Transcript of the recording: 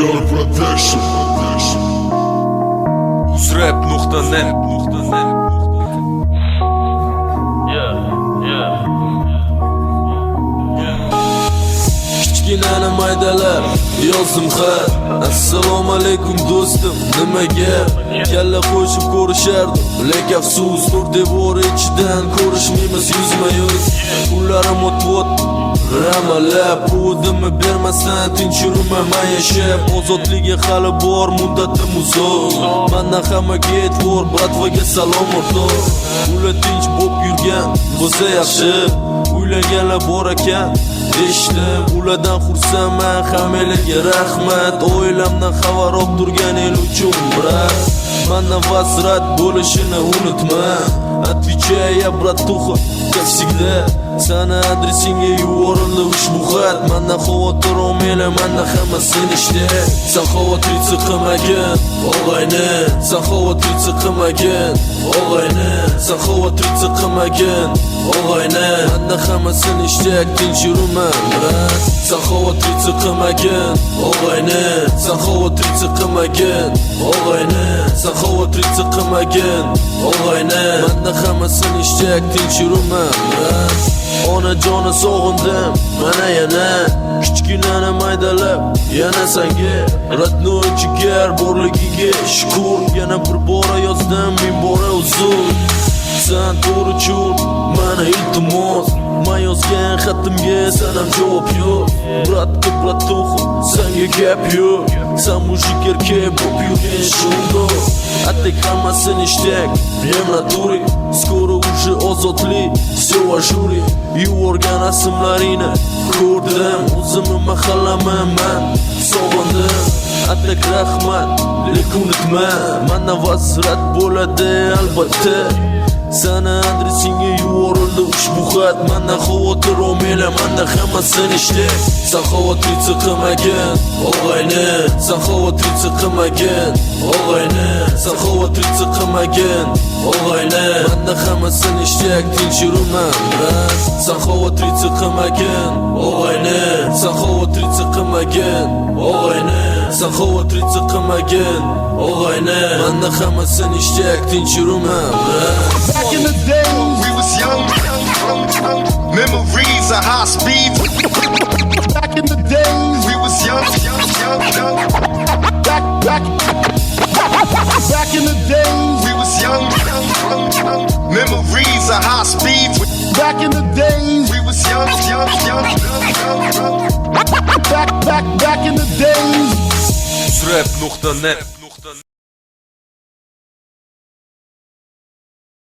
Your Production. Uzrap.net. Kichkinani maydalar yozdim xat. Assalomu alaykum do'stim, nimaga kalla qo'shib ko'rishardim, lekin afsus nur devori ichidan ko'rishmaymiz yuzma yuz. Kunlarim o'tib ramalab pudimni bermasdan tinch yurmayman yashab. Ozodlikka hali bor muddatim uzoq. Mendan hammaga e'tibor, bratvaga salom o'rtoq. Ular tinch bo'lib yurgan bo'lsa yaxshi, uylanganlar bor ekan eshitdim. Ulardan xursandman, hammalarga rahmat. Oilamdan xabar olib turgan el uchun brat. Mendan vasrat bo'lishini unutma. Отвечай, bratуха, как всегда. Sana adresingga yuborildi ushbu xat. Mendan xavotir olmanglar, mendan hammasini ishda. Sen xavotir chiqmagin, og'ayni. Sen xavotir chiqmagin, og'ayni. Sen xavotir chiqmagin, og'ayni. Mendan hammasini ishda, tinch yuraman brat. Sen xavotir chiqmagin, og'ayni. Sen xavotir chiqmagin, og'ayni. Sen xavotir chiqmagin, og'ayni. Mendan hammasini ishda, tinch yuraman brat. Onajoni sog'indim, mana yana kichkinani maydalab, yana senga родной jigar borligiga shukr. Yana bir bora yozdim, ming bora uzr. Sen to'g'ri chur, mana iltimos. Men yozgan xatimga sanam javob yo'q. Bratga bratuxa, senga gap yo'q. Sen mujik erkak bo'lib yurgan shundoq. Atek hammasini ishtak, прям натуре. Скоро уже ozodlik, все в ажуре. Yuvorgan rasmlaringni ko'rdim, o'zimni mahallaman men sog'indim. Atek rahmat, lekin unutma, mendan vasrat bo'ladi albatta. Sana adresingga yuborildi ushbu xat. Mendan xavotir olmanglar, mendan hammasini ishda. Sen xavotir chiqmagin, og'ayni. Sen xavotir chiqmagin, og'ayni. Sen xavotir chiqmagin, og'ayni. Mendan hammasini ishda, tinch yuraman brat. Sen xavotir chiqmagin, og'ayni. Sen xavotir chiqmagin, og'ayni. Sen xavotir chiqmagin, og'ayni. Mendan hammasini ishda, tinch yuraman brat. Back in the days, we was young, memories of high speed. Back in the days, we was young. Back in the days, we was young, memories of high speed. Back in the days, we was young. Back in the days. Uzrap.net.